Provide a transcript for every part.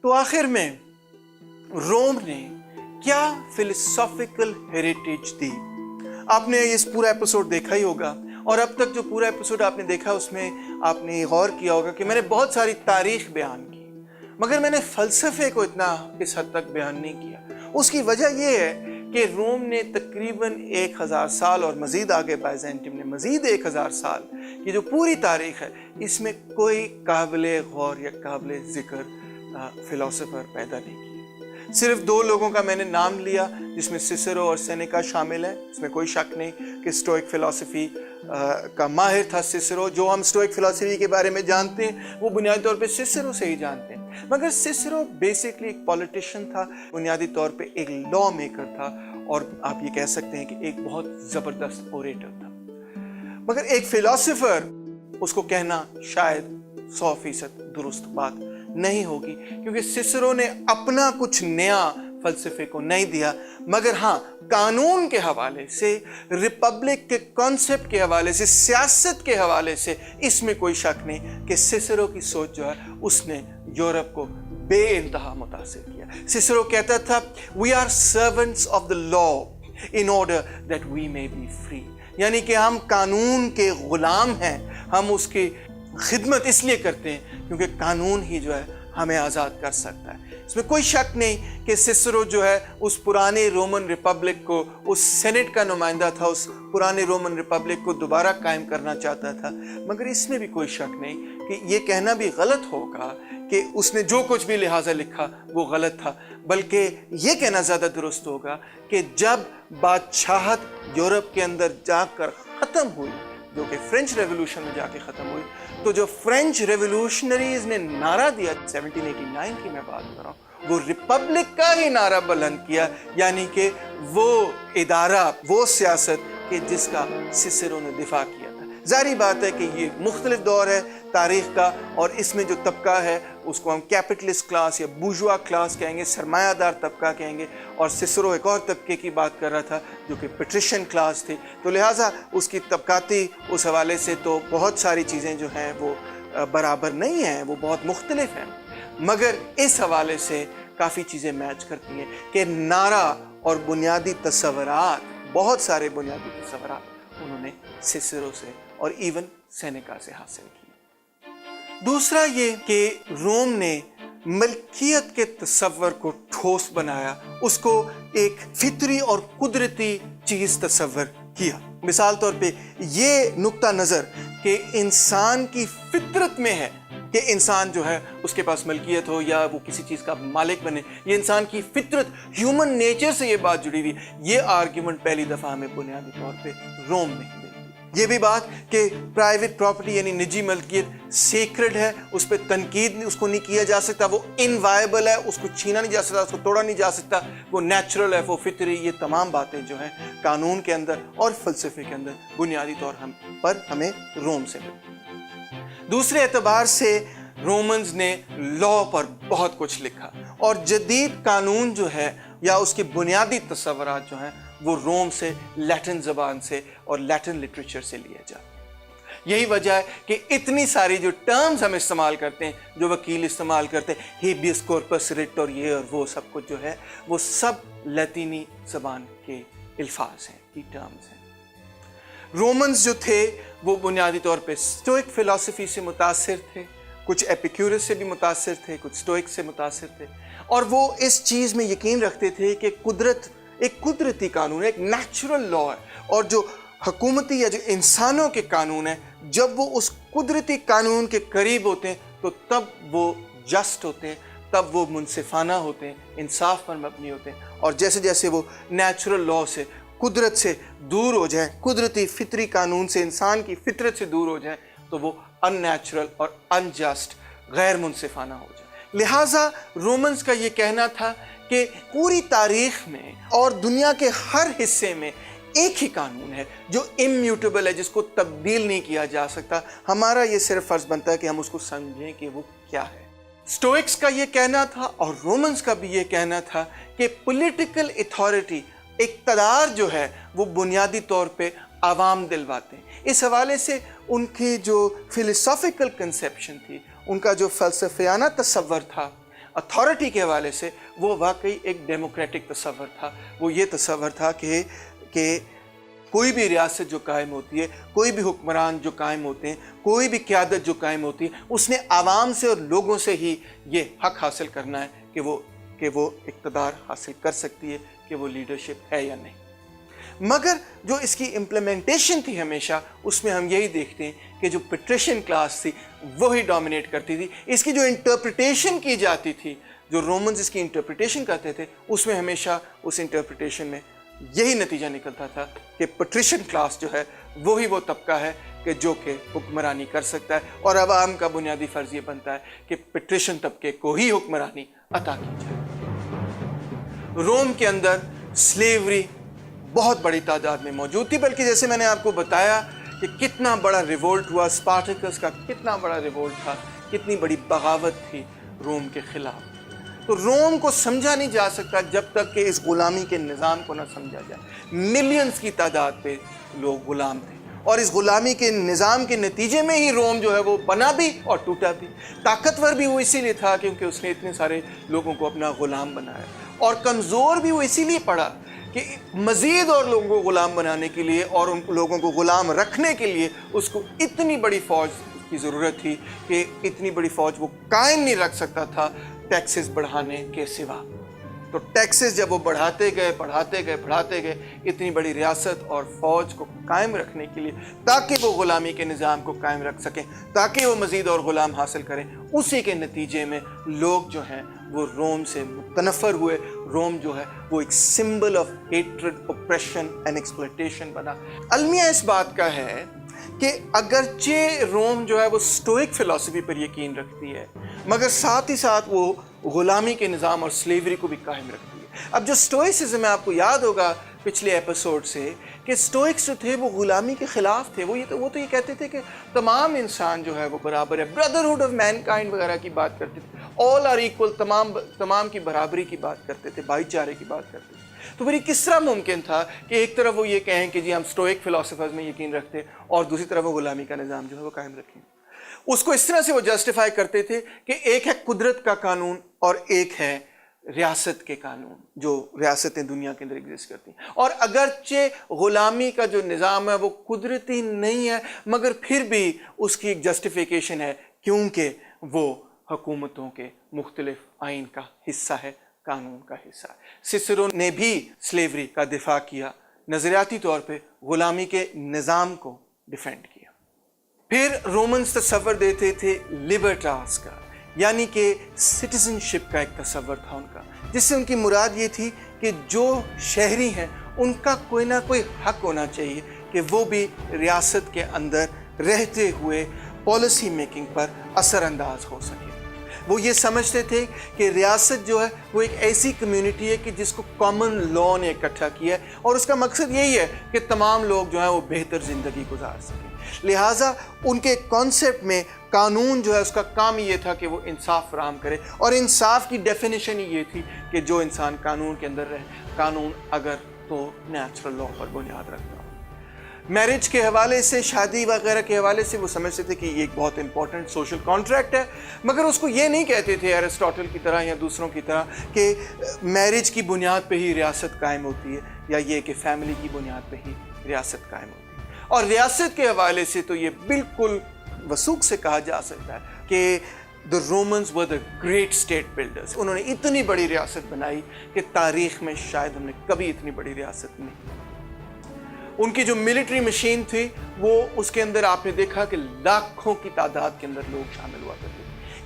تو آخر میں روم نے کیا فلسافیکل ہیریٹیج دی؟ آپ نے اس پورا ایپیسوڈ دیکھا ہی ہوگا، اور اب تک جو پورا ایپیسوڈ آپ نے دیکھا اس میں آپ نے غور کیا ہوگا کہ میں نے بہت ساری تاریخ بیان کی، مگر میں نے فلسفے کو اتنا اس حد تک بیان نہیں کیا۔ اس کی وجہ یہ ہے کہ روم نے تقریباً 1000 سال اور مزید آگے بائزینٹیم نے مزید 1000 سال کی جو پوری تاریخ ہے، اس میں کوئی قابل غور یا قابل ذکر فلسفر پیدا نہیں کیا۔ صرف 2 لوگوں کا میں نے نام لیا، جس میں سیسرو اور سینیکا شامل ہیں۔ اس میں کوئی شک نہیں کہ سٹوئک فلسفی کا ماہر تھا سیسرو۔ جو ہم سٹوئک فلسفی کے بارے میں جانتے ہیں وہ بنیادی طور پہ سیسرو سے ہی جانتے ہیں، مگر سیسرو بیسکلی ایک پولیٹیشین تھا، بنیادی طور پہ ایک لا میکر تھا، اور آپ یہ کہہ سکتے ہیں کہ ایک بہت زبردست اوریٹر تھا۔ مگر ایک فلسفر، اس کو کہنا شاید 100% درست بات نہیں ہوگی، کیونکہ سیسرو نے اپنا کچھ نیا فلسفے کو نہیں دیا، مگر ہاں قانون کے حوالے سے، ریپبلک کے کانسیپٹ کے حوالے سے، سیاست کے حوالے سے اس میں کوئی شک نہیں کہ سیسرو کی سوچ جو ہے اس نے یورپ کو بے انتہا متاثر کیا۔ سیسرو کہتا تھا "We are servants of the law in order that we may be free"، یعنی کہ ہم قانون کے غلام ہیں، ہم اس کی خدمت اس لیے کرتے ہیں کیونکہ قانون ہی جو ہے ہمیں آزاد کر سکتا ہے۔ اس میں کوئی شک نہیں کہ سیسرو جو ہے اس پرانے رومن ریپبلک کو، اس سینٹ کا نمائندہ تھا، اس پرانے رومن ریپبلک کو دوبارہ قائم کرنا چاہتا تھا، مگر اس میں بھی کوئی شک نہیں کہ یہ کہنا بھی غلط ہوگا کہ اس نے جو کچھ بھی لہٰذا لکھا وہ غلط تھا، بلکہ یہ کہنا زیادہ درست ہوگا کہ جب بادشاہت یورپ کے اندر جا کر ختم ہوئی، جو کہ فرینچ ریولوشن میں جا کے ختم ہوئی، تو جو فرینچ ریولوشنریز نے نعرہ دیا 1789 کی میں بات کر رہا ہوں، وہ ریپبلک کا ہی نعرہ بلند کیا، یعنی کہ وہ ادارہ، وہ سیاست کہ جس کا سیسرو نے دفاع کیا تھا۔ ظاہری بات ہے کہ یہ مختلف دور ہے تاریخ کا، اور اس میں جو طبقہ ہے اس کو ہم کیپٹلسٹ کلاس یا بورژوا کلاس کہیں گے، سرمایہ دار طبقہ کہیں گے، اور سیسرو ایک اور طبقے کی بات کر رہا تھا جو کہ پیٹریشین کلاس تھی، تو لہٰذا اس کی طبقاتی اس حوالے سے تو بہت ساری چیزیں جو ہیں وہ برابر نہیں ہیں، وہ بہت مختلف ہیں، مگر اس حوالے سے کافی چیزیں میچ کرتی ہیں کہ نعرہ اور بنیادی تصورات، بہت سارے بنیادی تصورات انہوں نے سیسرو سے اور ایون سینیکا سے حاصل کی۔ دوسرا یہ کہ روم نے ملکیت کے تصور کو ٹھوس بنایا، اس کو ایک فطری اور قدرتی چیز تصور کیا۔ مثال طور پہ یہ نقطہ نظر کہ انسان کی فطرت میں ہے کہ انسان جو ہے اس کے پاس ملکیت ہو یا وہ کسی چیز کا مالک بنے، یہ انسان کی فطرت، ہیومن نیچر سے یہ بات جڑی ہوئی، یہ آرگیومنٹ پہلی دفعہ ہمیں بنیادی طور پہ روم میں ملتی۔ یہ بھی بات کہ پرائیویٹ پراپرٹی یعنی نجی ملکیت سیکرڈ ہے، اس پہ تنقید اس کو نہیں کیا جا سکتا، وہ انوائبل ہے، اس کو چھینا نہیں جا سکتا، اس کو توڑا نہیں جا سکتا، وہ نیچرل ہے، وہ فطری۔ یہ تمام باتیں جو ہیں قانون کے اندر اور فلسفے کے اندر بنیادی طور پر ہمیں روم سے ملتی۔ دوسرے اعتبار سے رومنز نے لا پر بہت کچھ لکھا، اور جدید قانون جو ہے یا اس کے بنیادی تصورات جو ہیں وہ روم سے، لیٹن زبان سے اور لیٹن لٹریچر سے لیے جاتے ہیں۔ یہی وجہ ہے کہ اتنی ساری جو ٹرمز ہم استعمال کرتے ہیں، جو وکیل استعمال کرتے ہیں، ہیبیس کورپس ریٹ اور یہ اور وہ سب کچھ جو ہے وہ سب لاطینی زبان کے الفاظ ہیں، کی ٹرمز ہیں۔ رومنز جو تھے وہ بنیادی طور پہ سٹوئک فلسفی سے متاثر تھے، کچھ ایپیکیورس سے بھی متاثر تھے، کچھ سٹوئک سے متاثر تھے، اور وہ اس چیز میں یقین رکھتے تھے کہ قدرت ایک قدرتی قانون ہے، ایک نیچرل لا ہے، اور جو حکومتی یا جو انسانوں کے قانون ہیں، جب وہ اس قدرتی قانون کے قریب ہوتے ہیں تو تب وہ جسٹ ہوتے ہیں، تب وہ منصفانہ ہوتے ہیں، انصاف پر مبنی ہوتے ہیں، اور جیسے جیسے وہ نیچرل لا سے، قدرت سے دور ہو جائیں، قدرتی فطری قانون سے، انسان کی فطرت سے دور ہو جائیں، تو وہ ان نیچرل اور انجسٹ، غیر منصفانہ ہو جائیں۔ لہٰذا رومنز کا یہ کہنا تھا کہ پوری تاریخ میں اور دنیا کے ہر حصے میں ایک ہی قانون ہے جو امیوٹیبل ہے، جس کو تبدیل نہیں کیا جا سکتا۔ ہمارا یہ صرف فرض بنتا ہے کہ ہم اس کو سمجھیں کہ وہ کیا ہے۔ سٹوئکس کا یہ کہنا تھا اور رومنز کا بھی یہ کہنا تھا کہ پولیٹیکل اتھارٹی، اقتدار جو ہے وہ بنیادی طور پہ عوام دلواتے ہیں۔ اس حوالے سے ان کی جو فلسافیکل کنسیپشن تھی، ان کا جو فلسفیانہ تصور تھا، अथॉरिटी के हवाले से वो वाकई एक डेमोक्रेटिक तसव्वुर था। वो ये तसव्वुर था कि कोई भी रियासत जो कायम होती है, कोई भी हुक्मरान जो कायम होते हैं, कोई भी क़यादत जो कायम होती है, उसने आवाम से और लोगों से ही ये हक हासिल करना है कि वो इक़्तिदार हासिल कर सकती है, कि वो लीडरशिप है या नहीं। मगर जो इसकी इम्प्लीमेंटेशन थी हमेशा, उसमें हम यही देखते हैं कि जो पेट्रिशियन क्लास थी वो ही डोमिनेट करती थी। इसकी जो इंटरप्रिटेशन की जाती थी, जो रोमन्स इसकी इंटरप्रिटेशन करते थे, उसमें हमेशा उस इंटरप्रिटेशन में यही नतीजा निकलता था कि पेट्रिशियन क्लास जो है वो ही वो तबका है कि जो कि हुक्मरानी कर सकता है, और अवाम का बुनियादी फ़र्ज़ ये बनता है कि पेट्रिशियन तबके को ही हुक्मरानी अता की जाए। रोम के अंदर स्लेवरी बहुत बड़ी तादाद में मौजूद थी, बल्कि जैसे मैंने आपको बताया कि कितना बड़ा रिवोल्ट हुआ, स्पार्टकस का कितना बड़ा रिवोल्ट था, कितनी बड़ी बगावत थी रोम के ख़िलाफ़। तो रोम को समझा नहीं जा सकता जब तक कि इस ग़ुलामी के निज़ाम को ना समझा जाए। मिलियंस की तादाद पे लोग ग़ुलाम थे, और इस ग़ुलामी के निज़ाम के नतीजे में ही रोम जो है वो बना भी और टूटा भी। ताकतवर भी वो इसीलिए था क्योंकि उसने इतने सारे लोगों को अपना ग़ुलाम बनाया, और कमज़ोर भी वो इसीलिए पड़ा कि मज़ीद और लोगों को ग़ुलाम बनाने के लिए और उन लोगों को ग़ुलाम रखने के लिए उसको इतनी बड़ी फ़ौज की ज़रूरत थी कि इतनी बड़ी फ़ौज वो कायम नहीं रख सकता था टैक्सेस बढ़ाने के सिवा। तो टैक्सेस जब वो बढ़ाते गए, इतनी बड़ी रियासत और फ़ौज को कायम रखने के लिए, ताकि वो ग़ुलामी के निज़ाम को कायम रख सकें, ताकि वो मज़ीद और ग़ुलाम हासिल करें, उसी के नतीजे में लोग जो हैं वो रोम से मुतनफ़र हुए। रोम जो है वो एक symbol of hatred, operation and exploitation बना। अलमिया इस बात का है कि अगरचे रोम जो है वो स्टोइक फ़िलॉसफी पर यकीन रखती है, मगर साथ ही साथ वो ग़ुलामी के निज़ाम और स्लेवरी को भी कायम रखती है। अब जो स्टोइसिज्म है, आपको याद होगा पिछले एपिसोड से कि स्टोइक्स जो थे वो ग़ुलामी के ख़िलाफ़ थे। वो तो ये कहते थे कि तमाम इंसान जो है वो बराबर है, ब्रदरहुड ऑफ मैनकाइंड वगैरह की बात करते थे, ऑल आर इक्वल, तमाम की बराबरी की बात करते थे, भाईचारे की बात करते थे। तो फिर किस तरह मुमकिन था कि एक तरफ वो ये कहें कि जी हम स्टोइक फ़िलासफ़र्स में यकीन रखते हैं, और दूसरी तरफ वो ग़ुलामी का निज़ाम जो है वो कायम रखें। उसको इस तरह से वो जस्टिफाई करते थे कि एक है कुदरत का कानून और एक है रियासत के कानून, जो रियासतें दुनिया के अंदर एग्जिस्ट करती हैं। और अगरचे ग़ुलामी का जो निज़ाम है वो कुदरती नहीं है, मगर फिर भी उसकी एक जस्टिफिकेशन है क्योंकि वो हुकूमतों के मुख्तलिफ आइन का हिस्सा है, कानून का हिस्सा है। सिसरो ने भी स्लेवरी का दिफा किया, नज़रियाती तौर पे ग़ुलामी के निज़ाम को डिफेंड किया। फिर रोमन्स तसव्वुर देते थे लिबर्टास का, यानी कि सिटीजनशिप का एक तसव्वुर था उनका, जिससे उनकी मुराद ये थी कि जो शहरी हैं उनका कोई ना कोई हक होना चाहिए कि वो भी रियासत के अंदर रहते हुए पॉलिसी मेकिंग पर असरअंदाज हो सके। वो ये समझते थे कि रियासत जो है वो एक ऐसी कम्युनिटी है कि जिसको कॉमन लॉ ने इकट्ठा किया है, और उसका मकसद यही है कि तमाम लोग जो हैं वो बेहतर ज़िंदगी गुजार सकें। लिहाजा उनके कॉन्सेप्ट में कानून जो है उसका काम ये था कि वो इंसाफ फराहम करे, और इंसाफ की डेफिनेशन ही ये थी कि जो इंसान कानून के अंदर रहे, कानून अगर तो नेचुरल लॉ पर बुनियाद रखता हो। मैरिज के हवाले से, शादी वगैरह के हवाले से वो समझते थे कि ये एक बहुत इंपॉर्टेंट सोशल कॉन्ट्रैक्ट है, मगर उसको ये नहीं कहते थे एरिस्टोटल की तरह या दूसरों की तरह कि मैरिज की बुनियाद पे ही रियासत कायम होती है, या ये कि फैमिली की बुनियाद पे ही रियासत कायम होती है। और रियासत के हवाले से तो ये बिल्कुल वसूख से कहा जा सकता है कि the Romans were the great state builders. उन्होंने इतनी बड़ी रियासत बनाई कि तारीख़ में शायद हमने कभी इतनी बड़ी रियासत नहीं। उनकी जो मिलिट्री मशीन थी वो, उसके अंदर आपने देखा कि लाखों की तादाद के अंदर लोग शामिल हुआ करते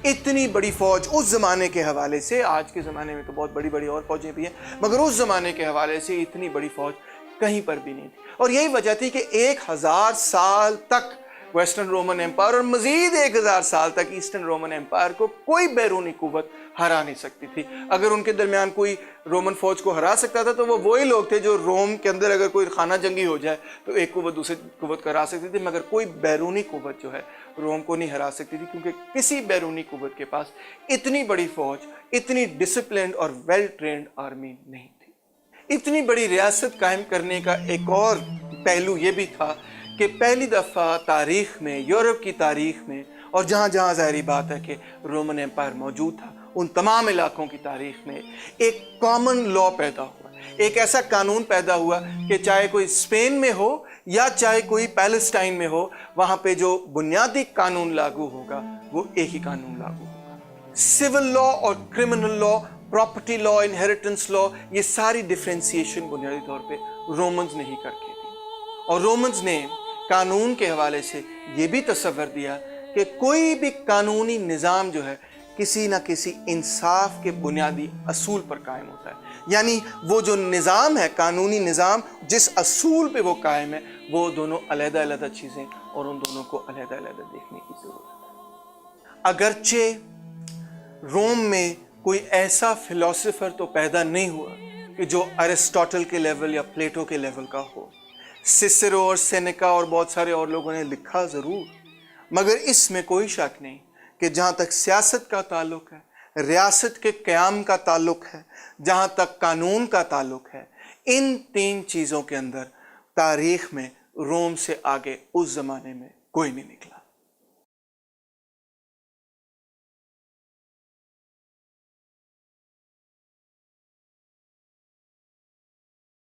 थे। इतनी बड़ी फ़ौज उस ज़माने के हवाले से, आज के ज़माने में तो बहुत बड़ी बड़ी और फ़ौजें भी हैं, मगर उस ज़माने के हवाले से इतनी बड़ी फ़ौज कहीं पर भी नहीं थी। और यही वजह थी कि 1000 साल तक वेस्टर्न रोमन एम्पायर और मज़ीद 1000 साल तक ईस्टर्न रोमन एम्पायर को कोई बैरूनी कुव्वत हरा नहीं सकती थी। अगर उनके दरमियान कोई रोमन फ़ौज को हरा सकता था तो वो वही लोग थे जो रोम के अंदर अगर कोई खाना जंगी हो जाए तो एक कुव्वत दूसरी कुव्वत को हरा सकती थी, मगर कोई बैरूनी कुव्वत जो है रोम को नहीं हरा सकती थी, क्योंकि किसी बैरूनी कुव्वत के पास इतनी बड़ी फ़ौज, इतनी डिसिप्लिन्ड और वेल ट्रेंड आर्मी नहीं थी। इतनी बड़ी रियासत कायम करने का एक और पहलू ये भी था कि पहली दफ़ा तारीख़ में, यूरोप की तारीख़ में, और जहाँ जहाँ ज़ाहिरी बात है कि रोमन एम्पायर मौजूद था, उन तमाम इलाकों की तारीख में एक कॉमन लॉ पैदा हुआ, एक ऐसा कानून पैदा हुआ कि चाहे कोई स्पेन में हो या चाहे कोई पैलेस्टाइन में हो, वहाँ पे जो बुनियादी कानून लागू होगा वो एक ही कानून लागू होगा। सिविल लॉ और criminal law, property law, inheritance law, ये सारी डिफरेंशिएशन बुनियादी तौर पे रोमन्स ने ही करके दी। और रोमन्स ने कानून के हवाले से ये भी तसव्वुर दिया कि कोई भी कानूनी निज़ाम जो है किसी न किसी इंसाफ के बुनियादी असूल पर कायम होता है। यानी वो जो निज़ाम है, कानूनी निज़ाम, जिस असूल पे वो कायम है, वो दोनों अलग-अलग चीज़ें और उन दोनों को अलग-अलग देखने की ज़रूरत है। अगरचे रोम में कोई ऐसा फिलोसोफर तो पैदा नहीं हुआ कि जो अरिस्टोटल के लेवल या प्लेटो के लेवल का हो। सिसेरो और सेनेका और बहुत सारे और लोगों ने लिखा ज़रूर, मगर इसमें कोई शक नहीं कि जहाँ तक सियासत का ताल्लुक है, रियासत के क़याम का ताल्लुक है, जहाँ तक कानून का ताल्लुक है, इन 3 चीज़ों के अंदर तारीख़ में रोम से आगे उस ज़माने में कोई नहीं निकला।